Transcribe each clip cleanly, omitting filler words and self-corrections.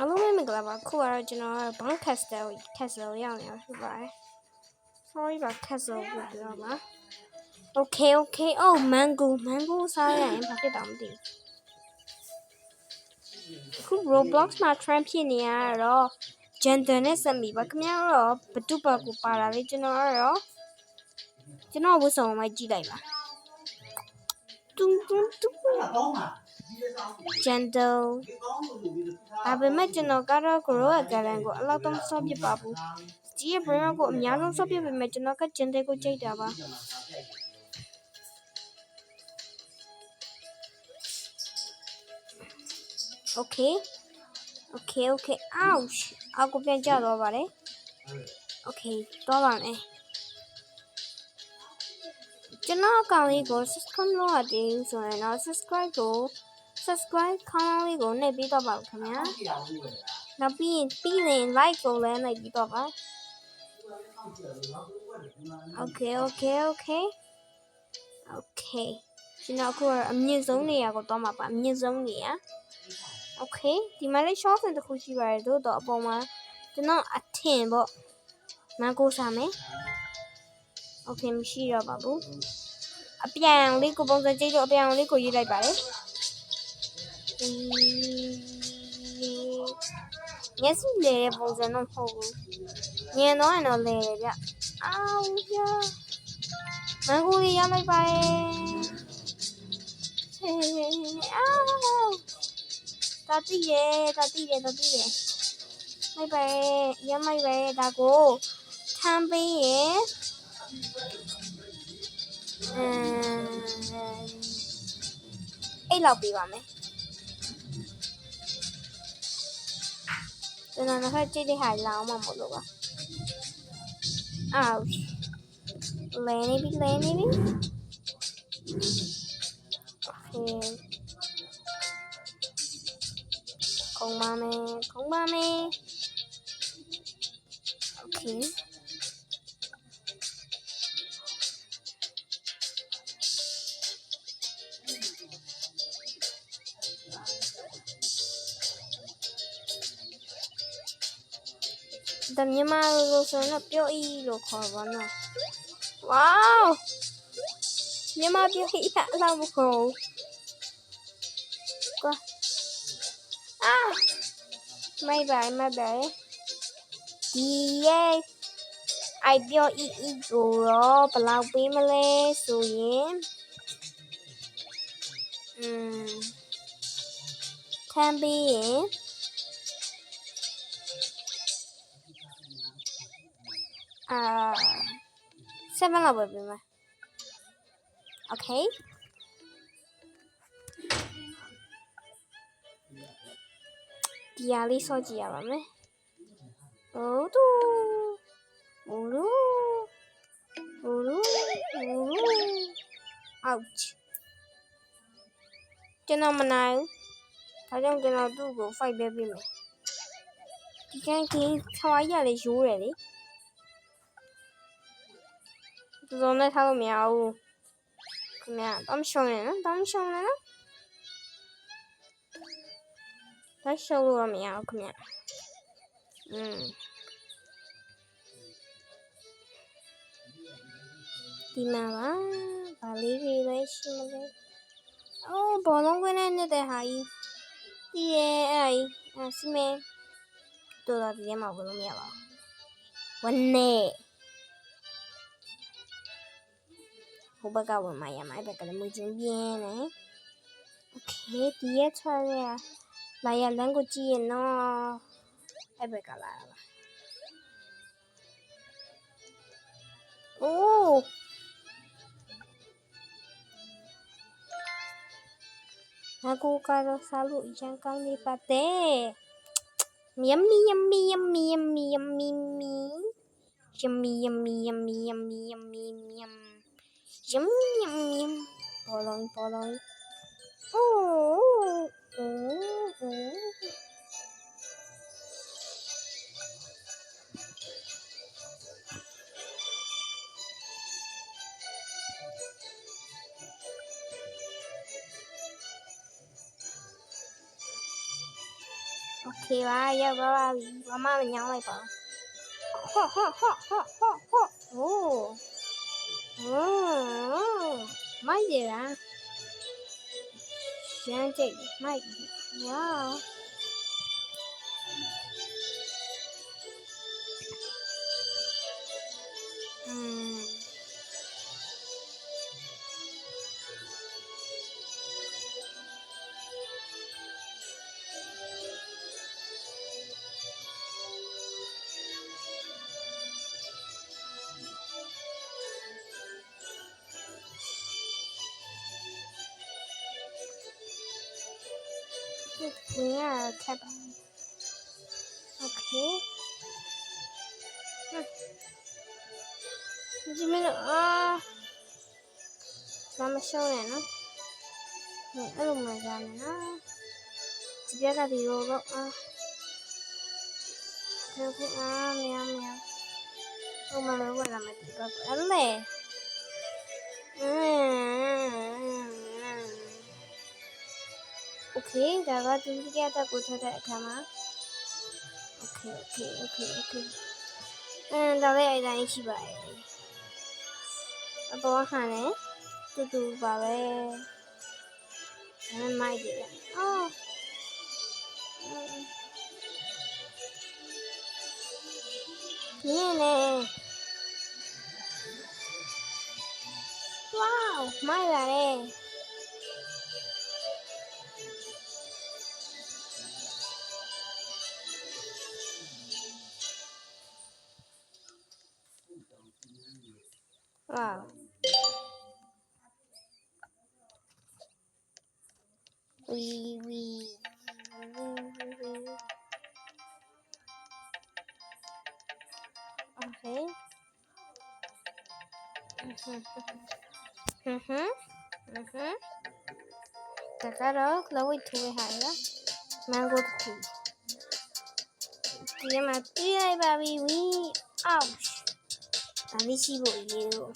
အားလုံးပဲမင်္ဂလာပါခုကတော့ကျွန်တော်က Bank Castle ရောက်နေတာဖြစ်ပါတယ် sorry ပါ Castle ကိုပြောပါ okay oh mango စားရရင်ဘာဖြစ်တောင်မသိဘူးခု Roblox မှာ trend ဖြစ်နေရတော့ gender နဲ့ semi ပါခင်ဗျားတော့ဘတူပါကိုပါလာလေကျွန်တော်ဝတ်စုံမှကြည့်လိုက်ပါတူgender ဒါပေမဲ့ကျွန်တော်ကတော့ grow a garden ကိုအလောက်တော့ဆော့ပြပါဘူးဒီရဲ့ brain ကိုအများဆုံးဆော့ပြပေမဲ့ကျွန်တော်က gender ကိုကြိုက်တာပါOkay. Ouch. အောက်ကိုပြန်ကျသွားပါတယ် Okay တော့ပါမယ်ကျွန်တော်အကောင့်လေးကို subscribe လုပ်ရသေးဆိုရင်တော့ subscribe ခေါင်းလေးကိုနှိပ်ပြီးတော့ပါခင်ဗျာနောက်ပြီးရင် like ကိုလည်းနှိပ်ပြီးတော့ပါ Okay ကျွန်တော်အခုအမြင့်ဆုံးနေရာကိုတော့မှာပါအမြင့်ဆုံးနေရာ Okay ဒီမှာလေး short တစ်ခုရှိပါတယ်တို့တော့အပေါ်မှာကျွန်တော်အထင်ပေါ့မန်ကိုစားမယ် Okay မရှိတော့ပါဘူးအပြောင်လေးကိုပုံစံကြည့်လို့အပြောင်လေးကိုရေးလိုက်ပါတယ်မျက်စိလေတဲ့ပုံစံတော့မဟုတ်ဘူးညင်တော့ရင်တော့လေတယ်ဗျအော်ဗျာမန်ကိုလေးရလိုက်ပါတယ်တာတိတယ်လိုက်ပါရမိုက်ပဲဒါကိုထမ်းပေးရင်အဲ့လောက်ပေးပါမယ်ကျွန်တော်နောက်ထပ်ကြည့်တဲ့ဟာလောင်းမှမလို့ပါအော်လဲနေပြီခုံပါမယ် Okayမြန်မာလိုဆိုတော့ပြောအီလို့ခေါ်ပါနော် Wow မြန်မာပြောအီအလောက်မခေါ်ကွာမိုက်ပါဒီရဲ့အိုက်ပြောအီကိုတော့ဘယ်လောက်ပေးမလဲဆိုရင်ထမ်းပေးရင်7လောက်ပဲပေးမယ် Okay ဒီအားလေးစောကြည့်ရပါမယ်ouch ကျွန်တော်မနိုင်ဘူးဒါကြောင့်ကျွန်တော်သူ့ကို fight ပဲပေးမယ်ဒီကန်းထွားရလေရိုးတယ်လေသူတို့နဲ့ထားလို့မရဘူးခင်ဗျာတော့ရှုံးနေနော်ဒါရှုံးလို့မရဘူးခင်ဗျာဒီမှာပါဗာလေးတွေလည်းရှိမလဲဘောလုံးကွင်းနဲ့နေတဲ့ဟာကြီးဒီရဲ့စီမဲတော်တော်ဒီထဲမှာဝင်လို့မရပါဘူးဝင်နေဟိုဘက်ကဝင်မှရမှာအဲ့ဘက်ကလည်းမွေးချင်းပြင်းနေ Okay ဒီရဲ့ချွားရလာရလမ်းကိုကြည့်ရင်နော်အဲ့ဘက်ကလာတာငါကိုကတော့စားလို့အရင်ကောင်းနေပါတယ် Yummyပေါ်လုံး Okay ပါရောက်သွားပါပြီမမမညောင်းလိုက်ပါဟောအိုးမိုက်တယ်လားရမ်းကြိတ်မိုက်ဝေါဝင်ရထပ်ပါ Okay ဒီမလို့မရှုံးရနော်အဲ့လိုမှကြားနေနော်ဒီပြက်ကဒီလိုတော့ဒီမြန်ဟိုမှာလည်းဝင်လာမယ်ဒီဘက်အဲ့လေOkay ဒါကသူကြည့်တဲ့ကိုထတဲ့အခါမှာ Okay ဒါလည်းအဲ့တိုင်းရှိပါတယ်အပေါ်ခံနေတူပါပဲမိုက်တယ်မြင်နေဝေါမိုက်ပါတယ်Wow. Wee. Okay. Kakaro, laway tuwe haya. Mango tea. Tia mati ay baby wee. Ouch. Ani si bo you.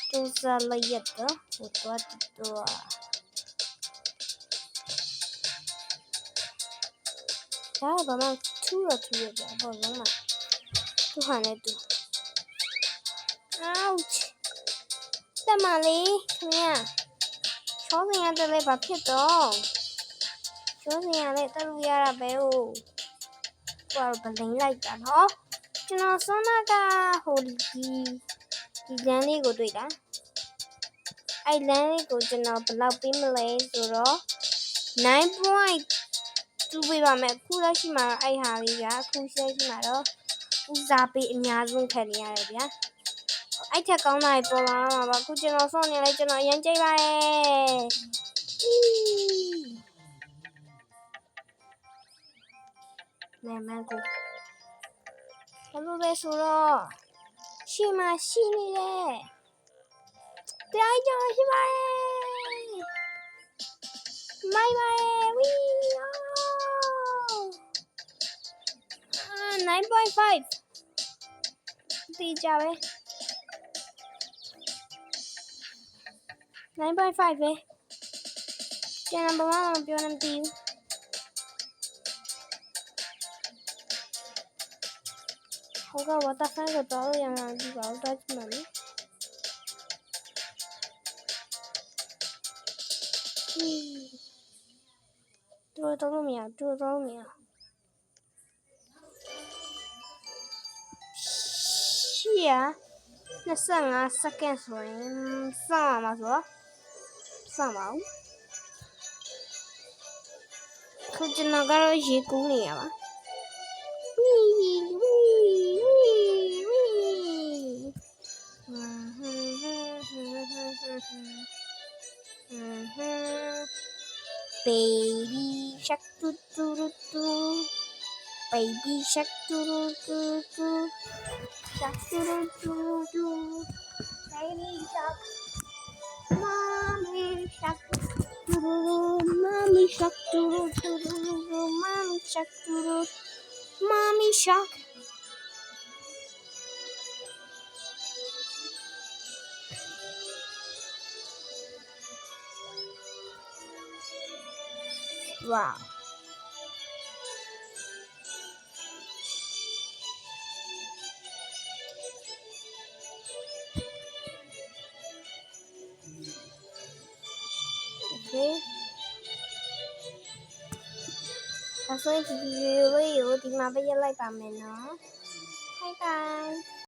Tusa layata. Utwa tutwa.ဒါဘာမှထူရပြဘောလုံးမှာသူဟာနေတူ ouch တမလေးခင်ဗျာချောစင်ရတယ်လေဘာဖြစ်တော့ချောစင်ရလေတက်လို့ရတာပဲဟိုဘာဗလင်းလိုက်တာနော်ကျွန်တော်စွမ်းနာကဟိုဒီလမ်းလေးကိုတွေ့တာအဲ့လမ်းလေးကိုကျွန်တော်ဘယ်လောက်ပေးမလဲဆိုတော့ 9.2 ပေးပါမယ်အခုလက်ရှိမှာအဲ့ဟာလေးကအခုဆက်ရှိမှာတော့ဦးစားပေးအများဆုံးခံနေရတယ်ဗျာအဲ့ထက်ကောင်းတာပေါ်လာမှာပါအခုကျွန်တော်စောင့်နေလဲကျွန်တော်အရင်ကြိတ်ပါတယ်မဲမန်ကိုဘလို့လဲဆိုတော့ရှိမှရှိနေတယ်တရားကြောရှိပါတယ်မိုင်ပါတယ်ဝီ9.5 ตีကြပဲ9.5ပဲကျန်ဘာမှမပြောနေမသိဘူးဟိုကဝတ်တာဖိုင်ကတော့ရမှာဒီပါတော့ကြည့်မယ်တို့မရရှိရ25 second ဆိုရင်စောင့်ရမှာဆိုတော့စောင့်ပါဦးခုကျွန်တော်ကတော့ရေကူးနေရပါBaby shark doo doo doo doo Baby shark doo doo doo doo Shark doo doo doo doo Baby shark Mommy shark doo doo doo Mommy shark doo doo doo doo Mommy shark doo doo Mommy shark Wow Okay ဒါဆိုရင်ဒီဗီဒီယိုလေးကိုဒီမှာပဲရပ်လိုက်ပါမယ်နော် Bye bye